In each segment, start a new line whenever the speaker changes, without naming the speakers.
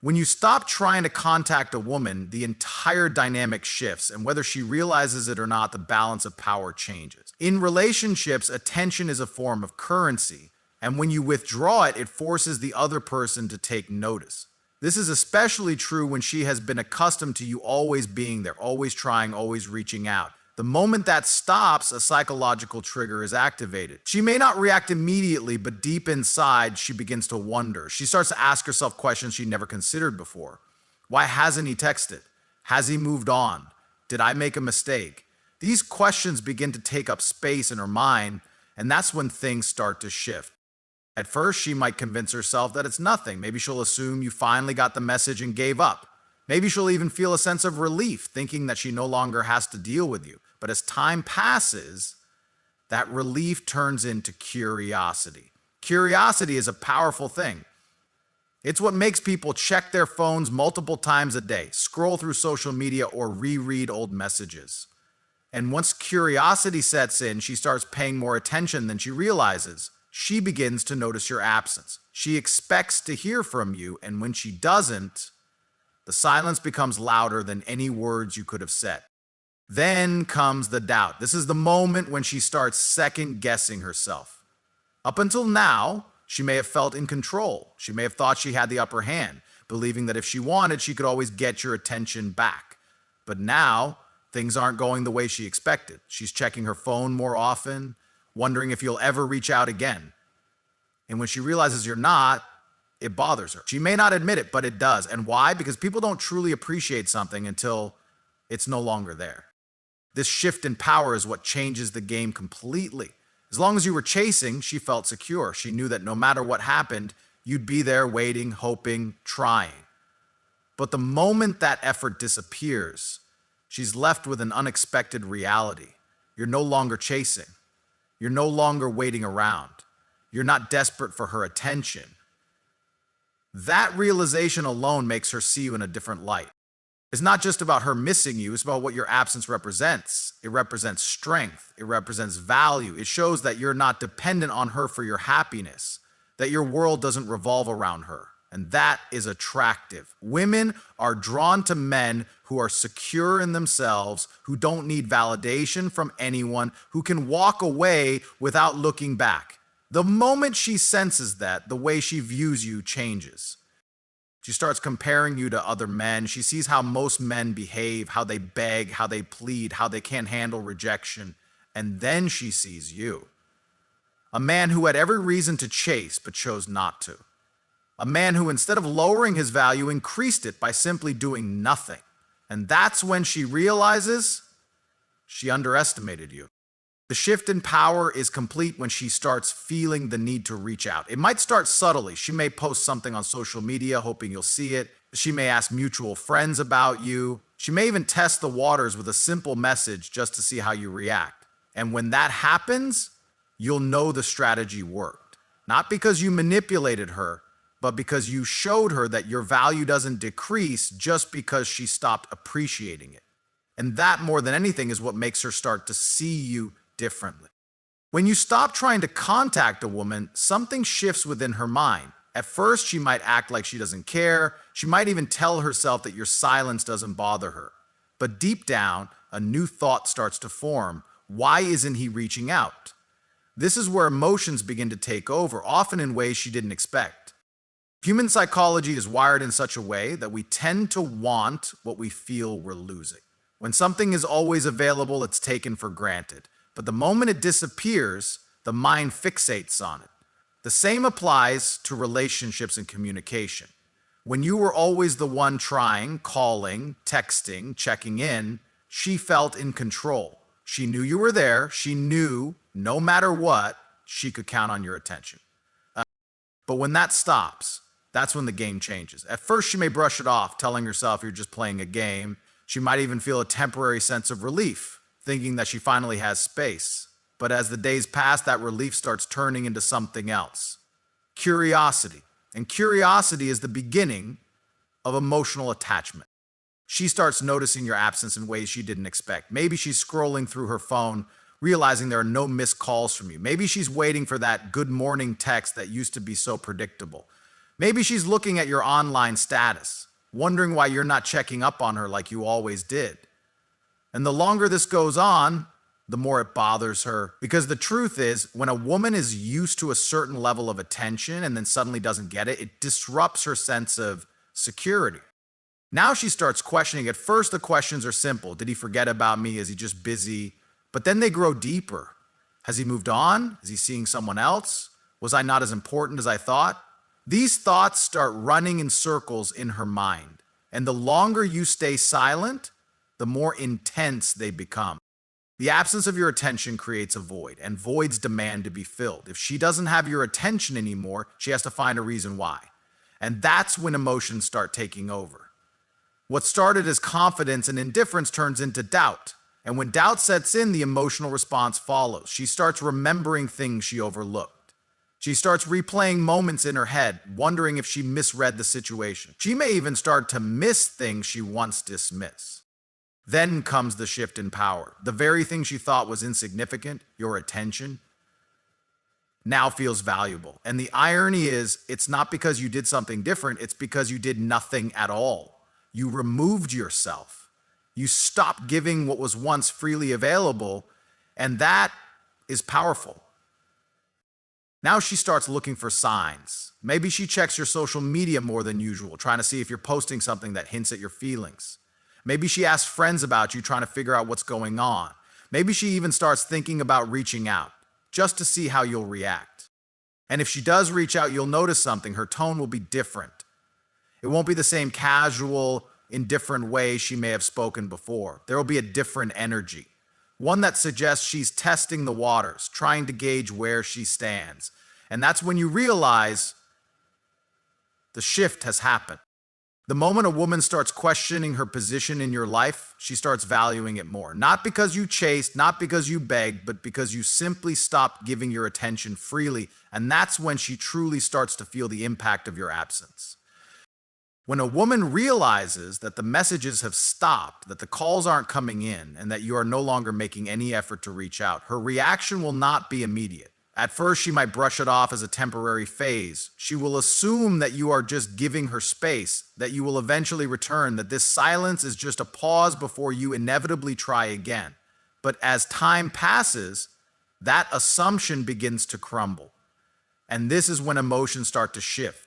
When you stop trying to contact a woman, the entire dynamic shifts, and whether she realizes it or not, the balance of power changes. In relationships, attention is a form of currency, and when you withdraw it, it forces the other person to take notice. This is especially true when she has been accustomed to you always being there, always trying, always reaching out. The moment that stops, a psychological trigger is activated. She may not react immediately, but deep inside, she begins to wonder. She starts to ask herself questions she never considered before. Why hasn't he texted? Has he moved on? Did I make a mistake? These questions begin to take up space in her mind, and that's when things start to shift. At first, she might convince herself that it's nothing. Maybe she'll assume you finally got the message and gave up. Maybe she'll even feel a sense of relief, thinking that she no longer has to deal with you. But as time passes, that relief turns into curiosity. Curiosity is a powerful thing. It's what makes people check their phones multiple times a day, scroll through social media, or reread old messages. And once curiosity sets in, she starts paying more attention than she realizes. She begins to notice your absence. She expects to hear from you, and when she doesn't, the silence becomes louder than any words you could have said. Then comes the doubt. This is the moment when she starts second-guessing herself. Up until now, she may have felt in control. She may have thought she had the upper hand, believing that if she wanted, she could always get your attention back. But now, things aren't going the way she expected. She's checking her phone more often, wondering if you'll ever reach out again. And when she realizes you're not, it bothers her. She may not admit it, but it does. And why? Because people don't truly appreciate something until it's no longer there. This shift in power is what changes the game completely. As long as you were chasing, she felt secure. She knew that no matter what happened, you'd be there waiting, hoping, trying. But the moment that effort disappears, she's left with an unexpected reality. You're no longer chasing. You're no longer waiting around. You're not desperate for her attention. That realization alone makes her see you in a different light. It's not just about her missing you, it's about what your absence represents. It represents strength, it represents value. It shows that you're not dependent on her for your happiness, that your world doesn't revolve around her. And that is attractive. Women are drawn to men who are secure in themselves, who don't need validation from anyone, who can walk away without looking back. The moment she senses that, the way she views you changes. She starts comparing you to other men. She sees how most men behave, how they beg, how they plead, how they can't handle rejection. And then she sees you. A man who had every reason to chase but chose not to. A man who, instead of lowering his value, increased it by simply doing nothing. And that's when she realizes she underestimated you. The shift in power is complete when she starts feeling the need to reach out. It might start subtly. She may post something on social media, hoping you'll see it. She may ask mutual friends about you. She may even test the waters with a simple message just to see how you react. And when that happens, you'll know the strategy worked. Not because you manipulated her, but because you showed her that your value doesn't decrease just because she stopped appreciating it. And that, more than anything, is what makes her start to see you differently. When you stop trying to contact a woman, something shifts within her mind. At first, she might act like she doesn't care. She might even tell herself that your silence doesn't bother her. But deep down, a new thought starts to form. Why isn't he reaching out? This is where emotions begin to take over, often in ways she didn't expect. Human psychology is wired in such a way that we tend to want what we feel we're losing. When something is always available, it's taken for granted. But the moment it disappears, the mind fixates on it. The same applies to relationships and communication. When you were always the one trying, calling, texting, checking in, she felt in control. She knew you were there. She knew, no matter what, she could count on your attention. But when that stops, that's when the game changes. At first, she may brush it off, telling herself you're just playing a game. She might even feel a temporary sense of relief, thinking that she finally has space. But as the days pass, that relief starts turning into something else. Curiosity. And curiosity is the beginning of emotional attachment. She starts noticing your absence in ways she didn't expect. Maybe she's scrolling through her phone, realizing there are no missed calls from you. Maybe she's waiting for that good morning text that used to be so predictable. Maybe she's looking at your online status, wondering why you're not checking up on her like you always did. And the longer this goes on, the more it bothers her. Because the truth is, when a woman is used to a certain level of attention and then suddenly doesn't get it, it disrupts her sense of security. Now she starts questioning. At first, the questions are simple. Did he forget about me? Is he just busy? But then they grow deeper. Has he moved on? Is he seeing someone else? Was I not as important as I thought? These thoughts start running in circles in her mind. And the longer you stay silent, the more intense they become. The absence of your attention creates a void, and voids demand to be filled. If she doesn't have your attention anymore, she has to find a reason why. And that's when emotions start taking over. What started as confidence and indifference turns into doubt. And when doubt sets in, the emotional response follows. She starts remembering things she overlooked. She starts replaying moments in her head, wondering if she misread the situation. She may even start to miss things she once dismissed. Then comes the shift in power. The very thing she thought was insignificant, your attention, now feels valuable. And the irony is, it's not because you did something different, it's because you did nothing at all. You removed yourself. You stopped giving what was once freely available, and that is powerful. Now she starts looking for signs. Maybe she checks your social media more than usual, trying to see if you're posting something that hints at your feelings. Maybe she asks friends about you, trying to figure out what's going on. Maybe she even starts thinking about reaching out, just to see how you'll react. And if she does reach out, you'll notice something. Her tone will be different. It won't be the same casual, indifferent way she may have spoken before. There will be a different energy. One that suggests she's testing the waters, trying to gauge where she stands. And that's when you realize the shift has happened. The moment a woman starts questioning her position in your life, she starts valuing it more. Not because you chased, not because you begged, but because you simply stopped giving your attention freely. And that's when she truly starts to feel the impact of your absence. When a woman realizes that the messages have stopped, that the calls aren't coming in, and that you are no longer making any effort to reach out, her reaction will not be immediate. At first, she might brush it off as a temporary phase. She will assume that you are just giving her space, that you will eventually return, that this silence is just a pause before you inevitably try again. But as time passes, that assumption begins to crumble. And this is when emotions start to shift.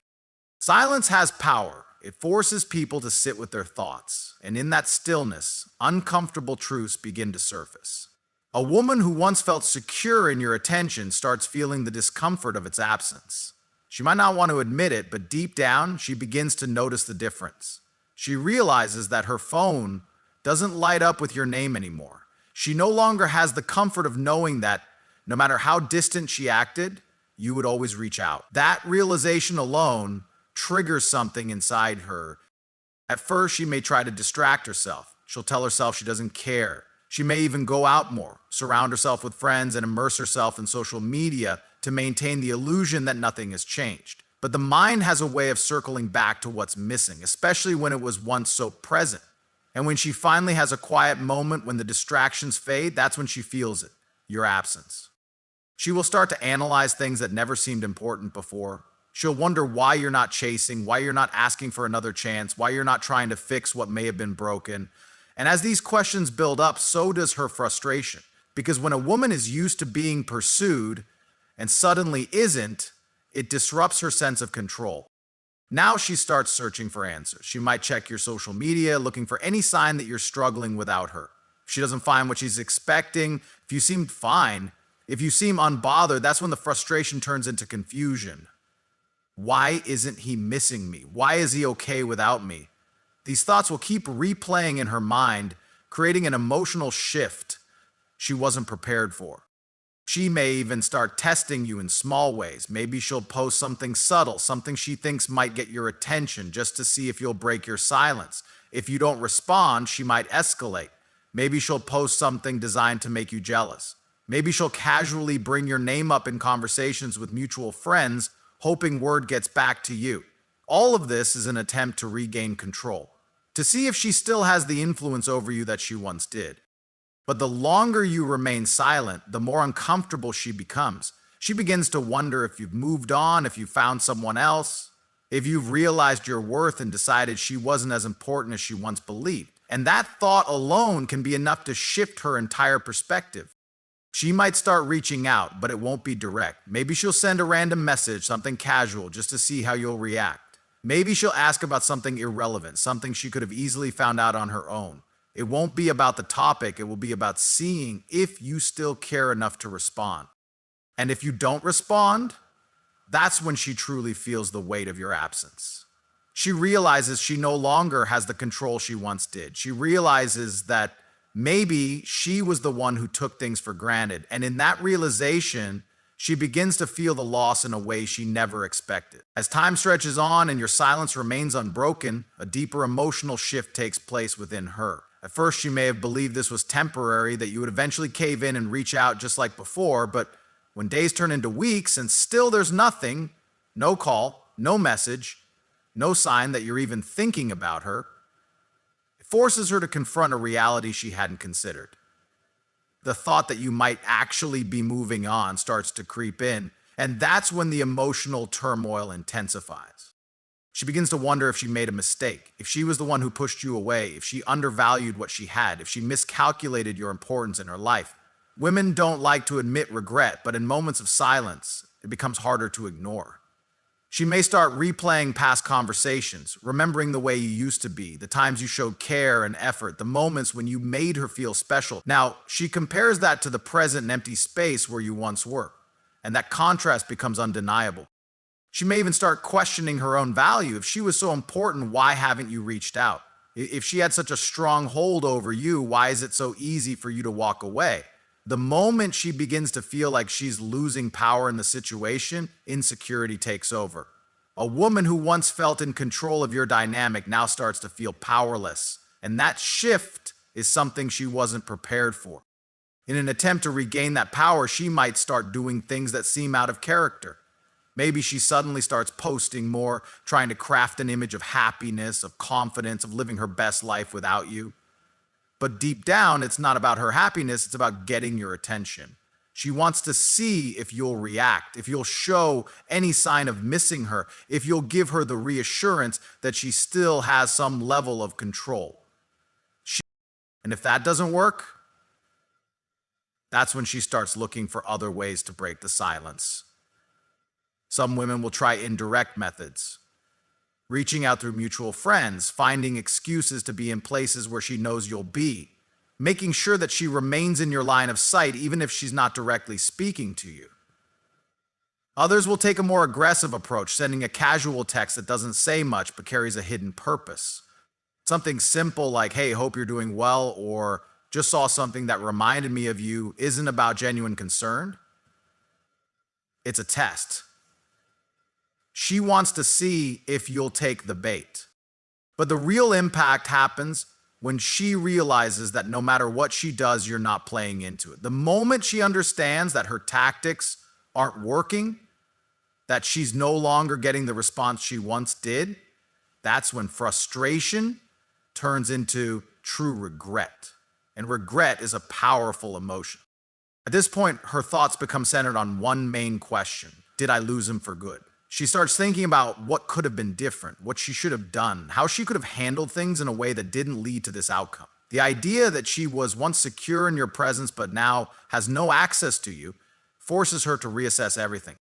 Silence has power. It forces people to sit with their thoughts. And in that stillness, uncomfortable truths begin to surface. A woman who once felt secure in your attention starts feeling the discomfort of its absence. She might not want to admit it, but deep down, she begins to notice the difference. She realizes that her phone doesn't light up with your name anymore. She no longer has the comfort of knowing that no matter how distant she acted, you would always reach out. That realization alone triggers something inside her. At first, she may try to distract herself. She'll tell herself she doesn't care. She may even go out more, surround herself with friends, and immerse herself in social media to maintain the illusion that nothing has changed. But the mind has a way of circling back to what's missing, especially when it was once so present. And when she finally has a quiet moment when the distractions fade, that's when she feels it, your absence. She will start to analyze things that never seemed important before. She'll wonder why you're not chasing, why you're not asking for another chance, why you're not trying to fix what may have been broken. And as these questions build up, so does her frustration. Because when a woman is used to being pursued and suddenly isn't, it disrupts her sense of control. Now she starts searching for answers. She might check your social media, looking for any sign that you're struggling without her. If she doesn't find what she's expecting, if you seem fine, if you seem unbothered, that's when the frustration turns into confusion. Why isn't he missing me? Why is he okay without me? These thoughts will keep replaying in her mind, creating an emotional shift she wasn't prepared for. She may even start testing you in small ways. Maybe she'll post something subtle, something she thinks might get your attention, just to see if you'll break your silence. If you don't respond, she might escalate. Maybe she'll post something designed to make you jealous. Maybe she'll casually bring your name up in conversations with mutual friends, hoping word gets back to you. All of this is an attempt to regain control, to see if she still has the influence over you that she once did. But the longer you remain silent, the more uncomfortable she becomes. She begins to wonder if you've moved on, if you found someone else, if you've realized your worth and decided she wasn't as important as she once believed. And that thought alone can be enough to shift her entire perspective. She might start reaching out, but it won't be direct. Maybe she'll send a random message, something casual, just to see how you'll react. Maybe she'll ask about something irrelevant, something she could have easily found out on her own. It won't be about the topic, it will be about seeing if you still care enough to respond. And if you don't respond, that's when she truly feels the weight of your absence. She realizes she no longer has the control she once did. She realizes that maybe she was the one who took things for granted. And in that realization, she begins to feel the loss in a way she never expected. As time stretches on and your silence remains unbroken, a deeper emotional shift takes place within her. At first, she may have believed this was temporary, that you would eventually cave in and reach out just like before, but when days turn into weeks and still there's nothing, no call, no message, no sign that you're even thinking about her, it forces her to confront a reality she hadn't considered. The thought that you might actually be moving on starts to creep in, and that's when the emotional turmoil intensifies. She begins to wonder if she made a mistake, if she was the one who pushed you away, if she undervalued what she had, if she miscalculated your importance in her life. Women don't like to admit regret, but in moments of silence, it becomes harder to ignore. She may start replaying past conversations, remembering the way you used to be, the times you showed care and effort, the moments when you made her feel special. Now, she compares that to the present and empty space where you once were, and that contrast becomes undeniable. She may even start questioning her own value. If she was so important, why haven't you reached out? If she had such a strong hold over you, why is it so easy for you to walk away? The moment she begins to feel like she's losing power in the situation, insecurity takes over. A woman who once felt in control of your dynamic now starts to feel powerless, and that shift is something she wasn't prepared for. In an attempt to regain that power, she might start doing things that seem out of character. Maybe she suddenly starts posting more, trying to craft an image of happiness, of confidence, of living her best life without you. But deep down, it's not about her happiness, it's about getting your attention. She wants to see if you'll react, if you'll show any sign of missing her, if you'll give her the reassurance that she still has some level of control. And if that doesn't work, that's when she starts looking for other ways to break the silence. Some women will try indirect methods, reaching out through mutual friends, finding excuses to be in places where she knows you'll be, making sure that she remains in your line of sight even if she's not directly speaking to you. Others will take a more aggressive approach, sending a casual text that doesn't say much but carries a hidden purpose. Something simple like, "Hey, hope you're doing well," or "just saw something that reminded me of you," isn't about genuine concern. It's a test. She wants to see if you'll take the bait. But the real impact happens when she realizes that no matter what she does, you're not playing into it. The moment she understands that her tactics aren't working, that she's no longer getting the response she once did, that's when frustration turns into true regret. And regret is a powerful emotion. At this point, her thoughts become centered on one main question: did I lose him for good? She starts thinking about what could have been different, what she should have done, how she could have handled things in a way that didn't lead to this outcome. The idea that she was once secure in your presence but now has no access to you forces her to reassess everything.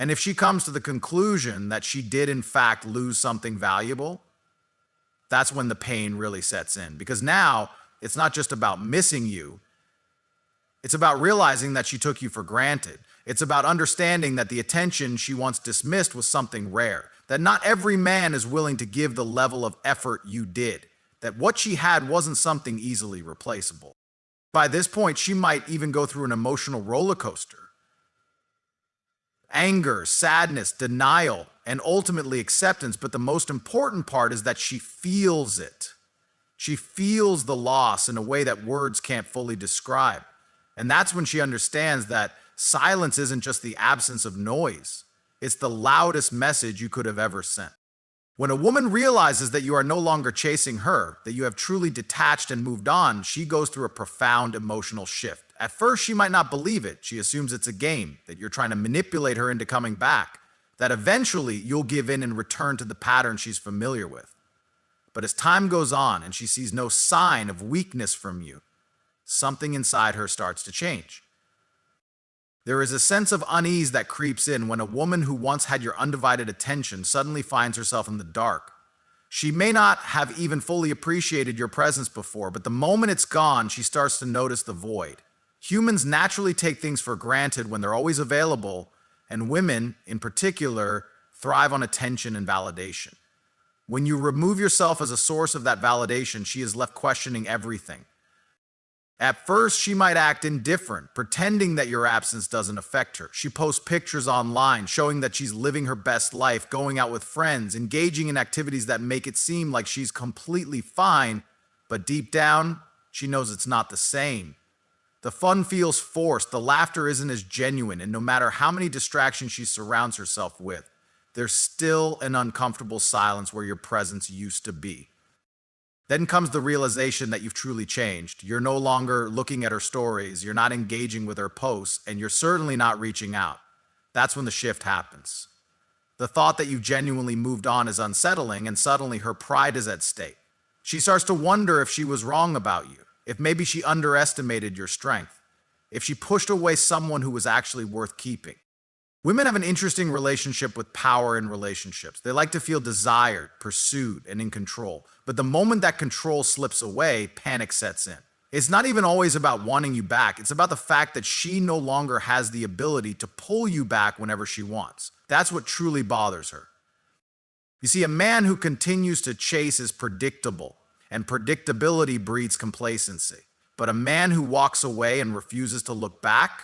And if she comes to the conclusion that she did in fact lose something valuable, that's when the pain really sets in. Because now it's not just about missing you, it's about realizing that she took you for granted. It's about understanding that the attention she once dismissed was something rare, that not every man is willing to give the level of effort you did, that what she had wasn't something easily replaceable. By this point, she might even go through an emotional roller coaster. Anger, sadness, denial, and ultimately acceptance, but the most important part is that she feels it. She feels the loss in a way that words can't fully describe. And that's when she understands that silence isn't just the absence of noise. It's the loudest message you could have ever sent. When a woman realizes that you are no longer chasing her, that you have truly detached and moved on, she goes through a profound emotional shift. At first, she might not believe it. She assumes it's a game, that you're trying to manipulate her into coming back. that eventually you'll give in and return to the pattern she's familiar with. But as time goes on and she sees no sign of weakness from you, something inside her starts to change. There is a sense of unease that creeps in when a woman who once had your undivided attention suddenly finds herself in the dark. She may not have even fully appreciated your presence before, but the moment it's gone, she starts to notice the void. Humans naturally take things for granted when they're always available, and women, in particular, thrive on attention and validation. When you remove yourself as a source of that validation, she is left questioning everything. At first, she might act indifferent, pretending that your absence doesn't affect her. She posts pictures online showing that she's living her best life, going out with friends, engaging in activities that make it seem like she's completely fine, but deep down, she knows it's not the same. The fun feels forced, the laughter isn't as genuine, and no matter how many distractions she surrounds herself with, there's still an uncomfortable silence where your presence used to be. Then comes the realization that you've truly changed. You're no longer looking at her stories, you're not engaging with her posts, and you're certainly not reaching out. That's when the shift happens. The thought that you've genuinely moved on is unsettling, and suddenly her pride is at stake. She starts to wonder if she was wrong about you, if maybe she underestimated your strength, if she pushed away someone who was actually worth keeping. Women have an interesting relationship with power in relationships. They like to feel desired, pursued, and in control. But the moment that control slips away, panic sets in. It's not even always about wanting you back. It's about the fact that she no longer has the ability to pull you back whenever she wants. That's what truly bothers her. You see, a man who continues to chase is predictable, and predictability breeds complacency. But a man who walks away and refuses to look back,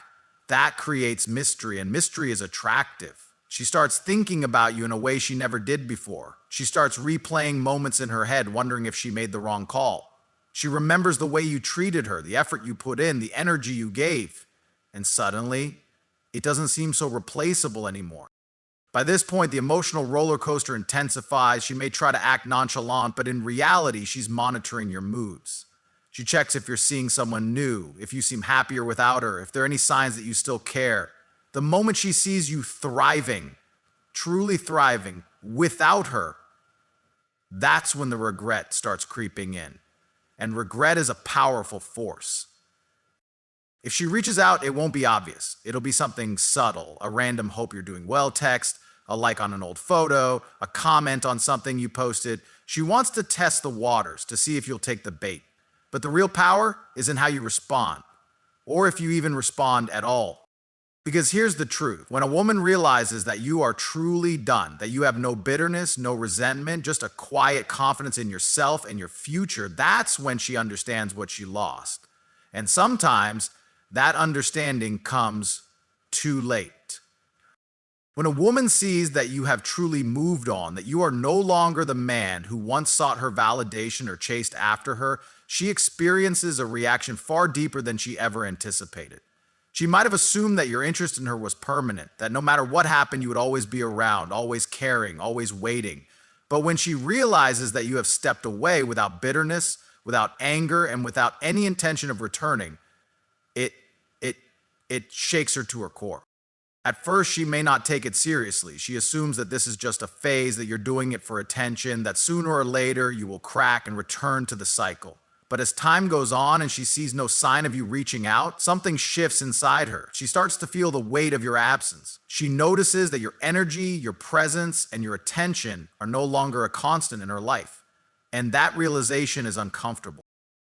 that creates mystery, and mystery is attractive. She starts thinking about you in a way she never did before. She starts replaying moments in her head, wondering if she made the wrong call. She remembers the way you treated her, the effort you put in, the energy you gave. And suddenly, it doesn't seem so replaceable anymore. By this point, the emotional roller coaster intensifies. She may try to act nonchalant, but in reality, she's monitoring your moods. She checks if you're seeing someone new, if you seem happier without her, if there are any signs that you still care. The moment she sees you thriving, truly thriving, without her, that's when the regret starts creeping in. And regret is a powerful force. If she reaches out, it won't be obvious. It'll be something subtle, a random hope you're doing well text, a like on an old photo, a comment on something you posted. She wants to test the waters to see if you'll take the bait. But the real power is in how you respond, or if you even respond at all. Because here's the truth. When a woman realizes that you are truly done, that you have no bitterness, no resentment, just a quiet confidence in yourself and your future, that's when she understands what she lost. And sometimes that understanding comes too late. When a woman sees that you have truly moved on, that you are no longer the man who once sought her validation or chased after her, she experiences a reaction far deeper than she ever anticipated. She might have assumed that your interest in her was permanent, that no matter what happened, you would always be around, always caring, always waiting. But when she realizes that you have stepped away without bitterness, without anger, and without any intention of returning, it shakes her to her core. At first, she may not take it seriously. She assumes that this is just a phase, that you're doing it for attention, that sooner or later you will crack and return to the cycle. But as time goes on and she sees no sign of you reaching out, something shifts inside her. She starts to feel the weight of your absence. She notices that your energy, your presence, and your attention are no longer a constant in her life. And that realization is uncomfortable.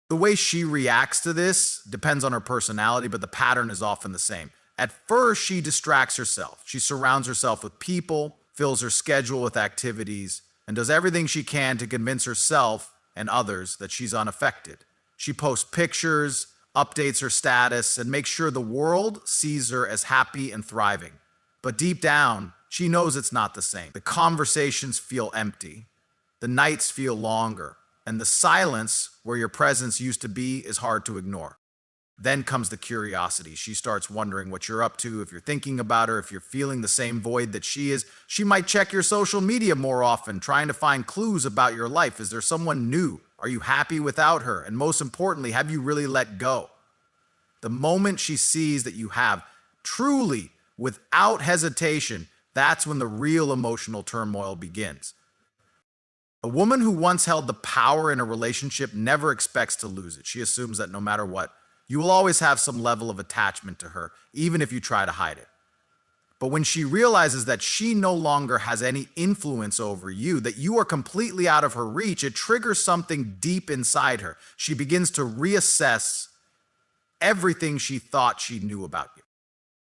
The way she reacts to this depends on her personality, but the pattern is often the same. At first, she distracts herself. She surrounds herself with people, fills her schedule with activities, and does everything she can to convince herself and others that she's unaffected. She posts pictures, updates her status, and makes sure the world sees her as happy and thriving. But deep down, she knows it's not the same. The conversations feel empty. The nights feel longer. And the silence where your presence used to be is hard to ignore. Then comes the curiosity. She starts wondering what you're up to, if you're thinking about her, if you're feeling the same void that she is. She might check your social media more often, trying to find clues about your life. Is there someone new? Are you happy without her? And most importantly, have you really let go? The moment she sees that you have, truly, without hesitation, That's when the real emotional turmoil begins. A woman who once held the power in a relationship never expects to lose it. She assumes that no matter what, you will always have some level of attachment to her, even if you try to hide it. But when she realizes that she no longer has any influence over you, that you are completely out of her reach, it triggers something deep inside her. She begins to reassess everything she thought she knew about you.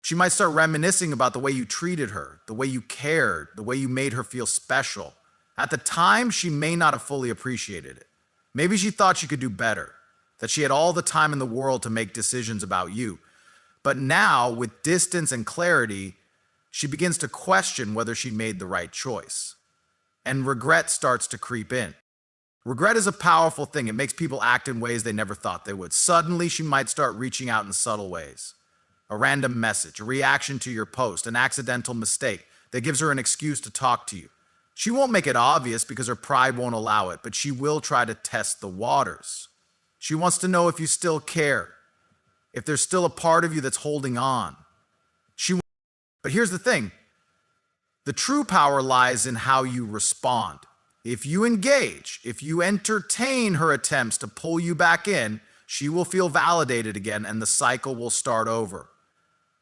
She might start reminiscing about the way you treated her, the way you cared, the way you made her feel special. At the time, she may not have fully appreciated it. Maybe she thought she could do better, that she had all the time in the world to make decisions about you. But now, with distance and clarity, she begins to question whether she made the right choice. And regret starts to creep in. Regret is a powerful thing. It makes people act in ways they never thought they would. Suddenly, she might start reaching out in subtle ways. A random message, a reaction to your post, an accidental mistake that gives her an excuse to talk to you. She won't make it obvious because her pride won't allow it, but she will try to test the waters. She wants to know if you still care, if there's still a part of you that's holding on. But here's the thing. The true power lies in how you respond. If you engage, if you entertain her attempts to pull you back in, she will feel validated again and the cycle will start over.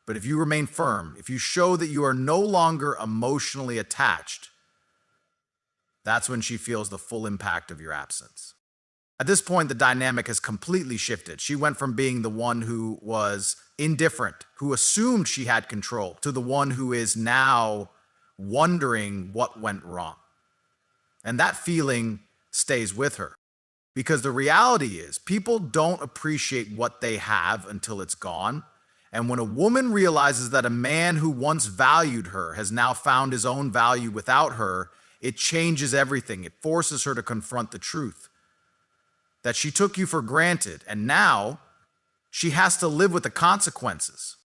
But if you remain firm, if you show that you are no longer emotionally attached, that's when she feels the full impact of your absence. At this point, the dynamic has completely shifted. She went from being the one who was indifferent, who assumed she had control, to the one who is now wondering what went wrong. And that feeling stays with her. Because the reality is, people don't appreciate what they have until it's gone. And when a woman realizes that a man who once valued her has now found his own value without her, it changes everything. It forces her to confront the truth that she took you for granted, and now she has to live with the consequences.